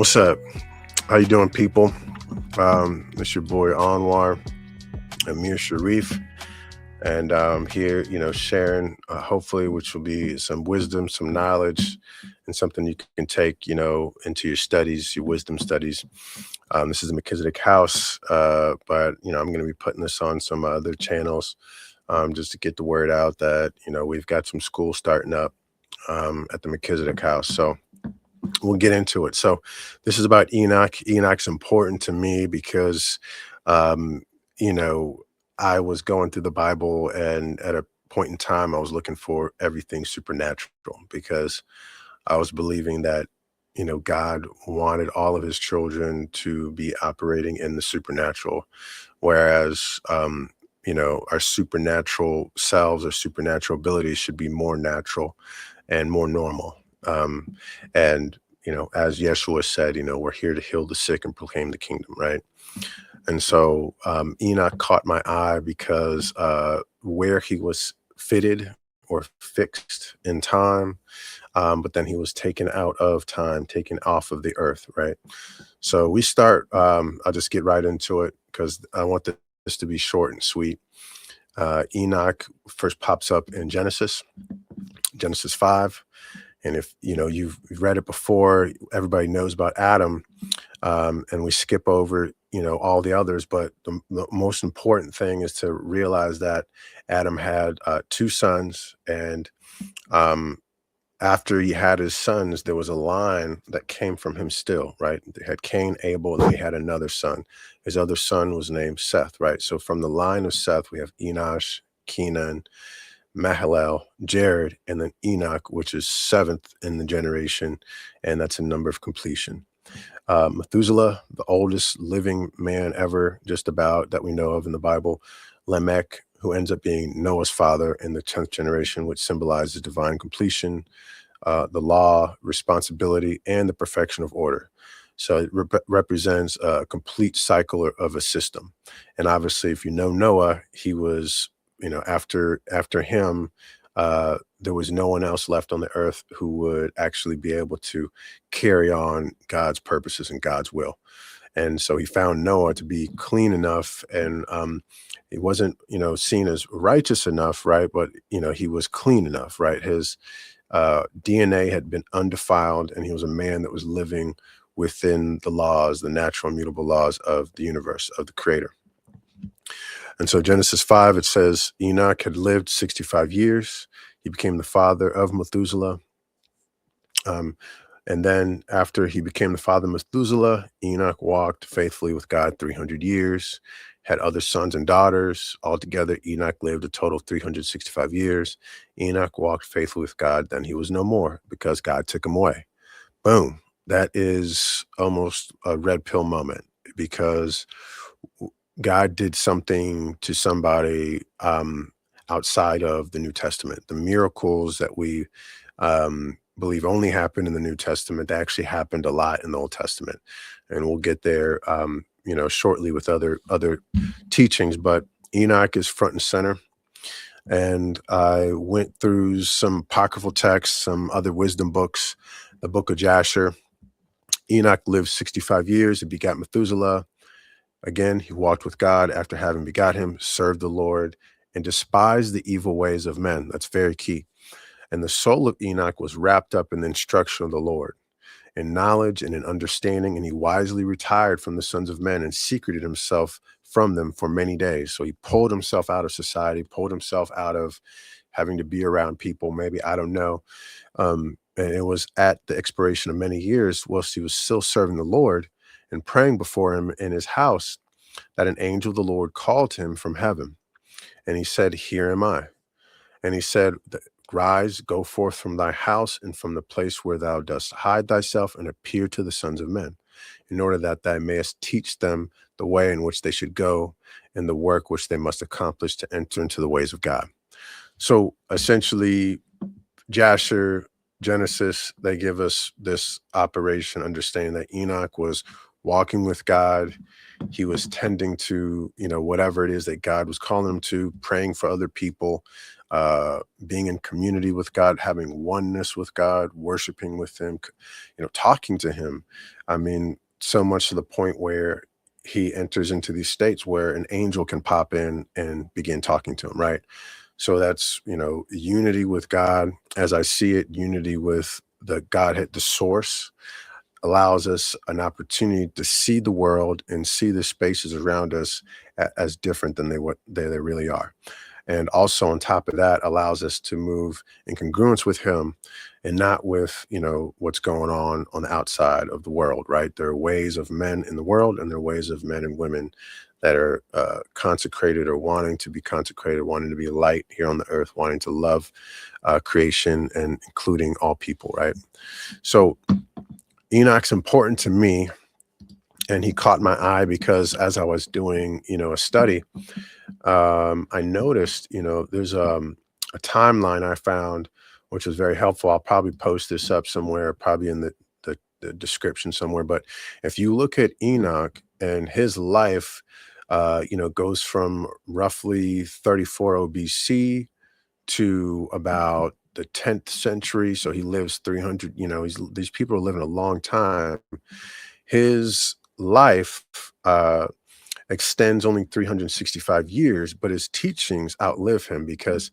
What's up? How you doing, people? It's your boy Anwar Amir Sharif, and here, sharing hopefully, which will be some wisdom, some knowledge, and something you can take, into your studies, your wisdom studies. This is the Melchizedek House, but I'm going to be putting this on some other channels, just to get the word out that we've got some school starting up at the Melchizedek House. So we'll get into it. So this is about Enoch. Enoch's important to me because, um, you know, I was going through the Bible, and at a point in time, I was looking for everything supernatural because I was believing that, God wanted all of his children to be operating in the supernatural, whereas, our supernatural selves or supernatural abilities should be more natural and more normal. And as Yeshua said, we're here to heal the sick and proclaim the kingdom, right? And so Enoch caught my eye because where he was fitted or fixed in time, but then he was taken out of time, taken off of the earth, right? So we start, I'll just get right into it because I want this to be short and sweet. Enoch first pops up in Genesis 5. And if you've read it before, everybody knows about Adam, and we skip over all the others. But the most important thing is to realize that Adam had two sons, and after he had his sons, there was a line that came from him still, right? They had Cain, Abel, and then he had another son. His other son was named Seth, right? So from the line of Seth, we have Enosh, Kenan, Mahalalel, Jared, and then Enoch, which is seventh in the generation, and that's a number of completion. Methuselah, the oldest living man ever, just about, that we know of in the Bible. Lamech, who ends up being Noah's father in the 10th generation, which symbolizes divine completion, the law, responsibility, and the perfection of order. So it represents a complete cycle of a system. And obviously, if you know Noah, he was, after him, there was no one else left on the earth who would actually be able to carry on God's purposes and God's will. And so he found Noah to be clean enough, and he wasn't, seen as righteous enough, right? But he was clean enough, right? His DNA had been undefiled, and he was a man that was living within the laws, the natural, immutable laws of the universe, of the Creator. And so Genesis 5, it says, Enoch had lived 65 years. He became the father of Methuselah. And then after he became the father of Methuselah, Enoch walked faithfully with God 300 years, had other sons and daughters. Altogether, Enoch lived a total of 365 years. Enoch walked faithfully with God. Then he was no more because God took him away. Boom. That is almost a red pill moment, because God did something to somebody outside of the New Testament. The miracles that we believe only happened in the New Testament, they actually happened a lot in the Old Testament. And we'll get there, shortly with other teachings. But Enoch is front and center. And I went through some apocryphal texts, some other wisdom books, the book of Jasher. Enoch lived 65 years and begat Methuselah. Again, he walked with God after having begot him, served the Lord, and despised the evil ways of men. That's very key. And the soul of Enoch was wrapped up in the instruction of the Lord, in knowledge and in understanding, and he wisely retired from the sons of men and secreted himself from them for many days. So he pulled himself out of society, pulled himself out of having to be around people, maybe, I don't know. And it was at the expiration of many years, whilst he was still serving the Lord and praying before him in his house, that an angel of the Lord called to him from heaven. And he said, "Here am I." And he said, "Rise, go forth from thy house and from the place where thou dost hide thyself, and appear to the sons of men, in order that thou mayest teach them the way in which they should go, and the work which they must accomplish to enter into the ways of God." So essentially, Jasher, Genesis, they give us this operation, understanding that Enoch was walking with God. He was tending to, whatever it is that God was calling him to, praying for other people, being in community with God, having oneness with God, worshiping with him, talking to him. I mean, so much to the point where he enters into these states where an angel can pop in and begin talking to him, right? So that's, unity with God as I see it, unity with the Godhead, the source, allows us an opportunity to see the world and see the spaces around us as different than they really are. And also on top of that, allows us to move in congruence with him and not with, what's going on the outside of the world, right? There are ways of men in the world and there are ways of men and women that are consecrated or wanting to be consecrated, wanting to be light here on the earth, wanting to love creation and including all people, right? So Enoch's important to me, and he caught my eye because as I was doing, a study, I noticed, there's a timeline I found, which was very helpful. I'll probably post this up somewhere, probably in the description somewhere. But if you look at Enoch and his life, goes from roughly 34 BC to about the 10th century. So he lives 300, these people are living a long time. His life extends only 365 years, but his teachings outlive him because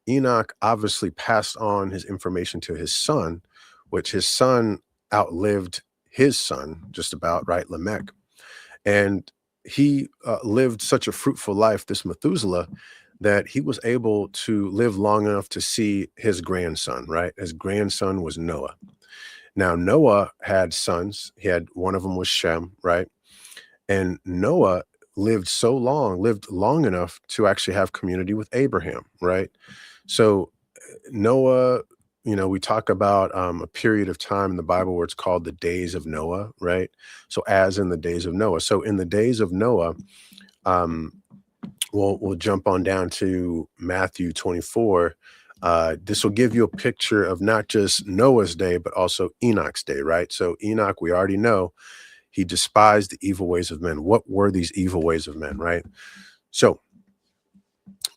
Enoch obviously passed on his information to his son, which his son outlived his son, just about, right, Lamech. And he lived such a fruitful life, this Methuselah, that he was able to live long enough to see his grandson, right? His grandson was Noah. Now, Noah had sons. He had, one of them was Shem, right? And Noah lived long enough to actually have community with Abraham, right? So Noah, we talk about a period of time in the Bible where it's called the days of Noah, right? So as in the days of Noah. So in the days of Noah, um, we'll jump on down to Matthew 24. This will give you a picture of not just Noah's day, but also Enoch's day, right? So Enoch, we already know, he despised the evil ways of men. What were these evil ways of men, right? So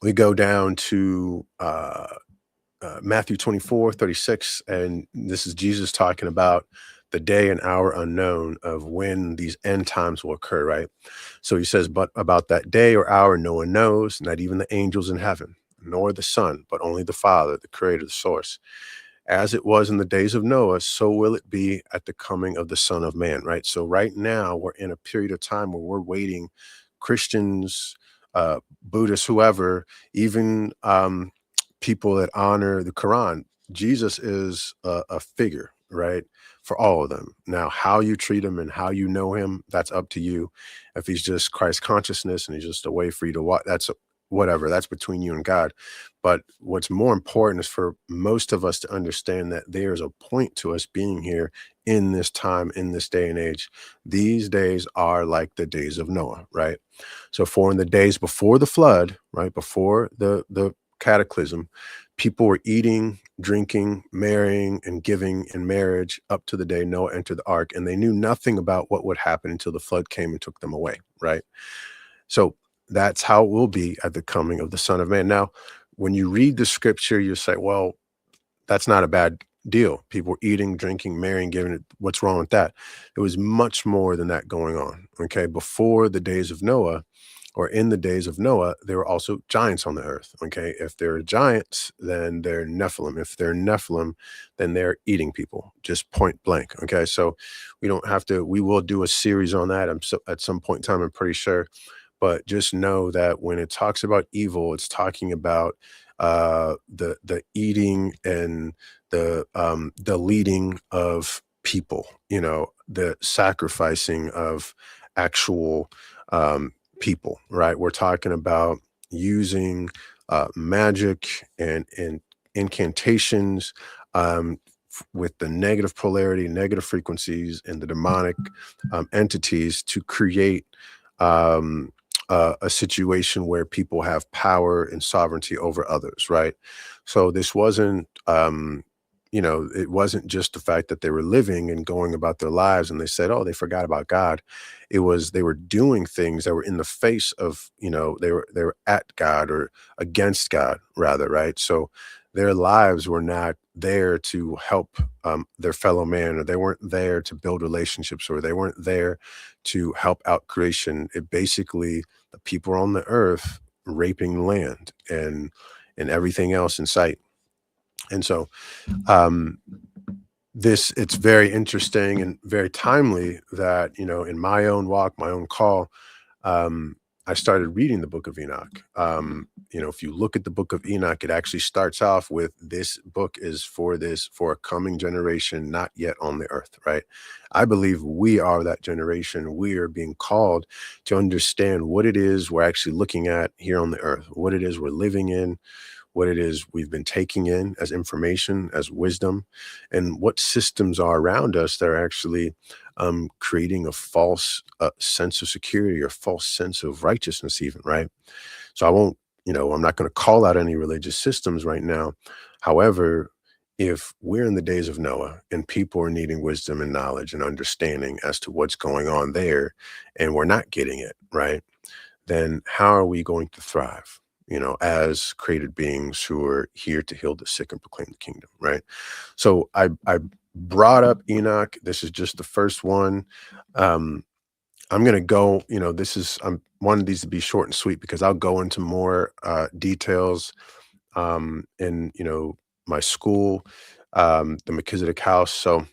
we go down to Matthew 24:36, and this is Jesus talking about the day and hour unknown of when these end times will occur, right? So he says, but about that day or hour, no one knows, not even the angels in heaven, nor the Son, but only the Father, the Creator, the source. As it was in the days of Noah, so will it be at the coming of the Son of Man, right? So right now we're in a period of time where we're waiting. Christians, Buddhists, whoever, even people that honor the Quran, Jesus is a figure, right? For all of them. Now, how you treat him and how you know him, that's up to you. If he's just Christ consciousness and he's just a way for you to watch, that's whatever, that's between you and God. But what's more important is for most of us to understand that there's a point to us being here in this time, in this day and age. These days are like the days of Noah, right? So for in the days before the flood, right, before the cataclysm, people were eating, drinking, marrying, and giving in marriage up to the day Noah entered the ark, and they knew nothing about what would happen until the flood came and took them away, right? So that's how it will be at the coming of the Son of Man. Now, when you read the scripture, you say, well, that's not a bad deal. People were eating, drinking, marrying, giving it. What's wrong with that? It was much more than that going on. Okay. Before the days of Noah, or in the days of Noah, there were also giants on the earth. Okay. If there are giants, then they're Nephilim. If they're Nephilim, then they're eating people, just point blank. Okay. So we will do a series on that. At some point in time, I'm pretty sure. But just know that when it talks about evil, it's talking about the eating and the leading of people, the sacrificing of actual people, right? We're talking about using magic and incantations with the negative polarity, negative frequencies, and the demonic entities to create a situation where people have power and sovereignty over others, right? So this wasn't it wasn't just the fact that they were living and going about their lives and they said, oh, they forgot about God. It was they were doing things that were in the face of, they were at God or against God rather, right? So their lives were not there to help their fellow man, or they weren't there to build relationships, or they weren't there to help out creation. It basically, the people on the earth raping land and everything else in sight. And so um, it's very interesting and very timely that, in my own walk, my own call, um, I started reading the book of Enoch. If you look at the book of Enoch, it actually starts off with, this book is for a coming generation, not yet on the earth, right? I believe we are that generation. We are being called to understand what it is we're actually looking at here on the earth, what it is we're living in, what it is we've been taking in as information, as wisdom, and what systems are around us that are actually creating a false sense of security or false sense of righteousness, even, right? So I'm not going to call out any religious systems right now. However, if we're in the days of Noah and people are needing wisdom and knowledge and understanding as to what's going on there, and we're not getting it, right? Then how are we going to thrive, as created beings who are here to heal the sick and proclaim the kingdom, right? So I brought up Enoch. This is just the first one. Um, I'm gonna go, I'm wanting these to be short and sweet because I'll go into more details in my school, the Melchizedek House. So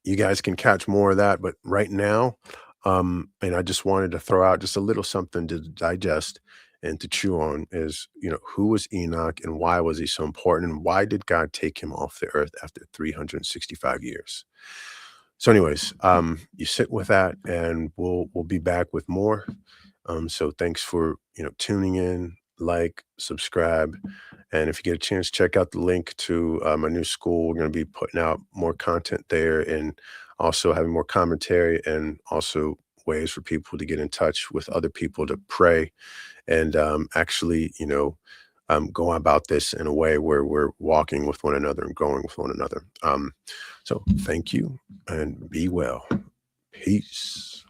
you guys can catch more of that. But right now, and I just wanted to throw out just a little something to digest and to chew on is, who was Enoch and why was he so important? And why did God take him off the earth after 365 years? So, anyways, you sit with that and we'll be back with more. So thanks for tuning in, like, subscribe, and if you get a chance, check out the link to my new school. We're going to be putting out more content there, and also having more commentary, and also ways for people to get in touch with other people to pray and actually, go about this in a way where we're walking with one another and growing with one another. So thank you and be well. Peace.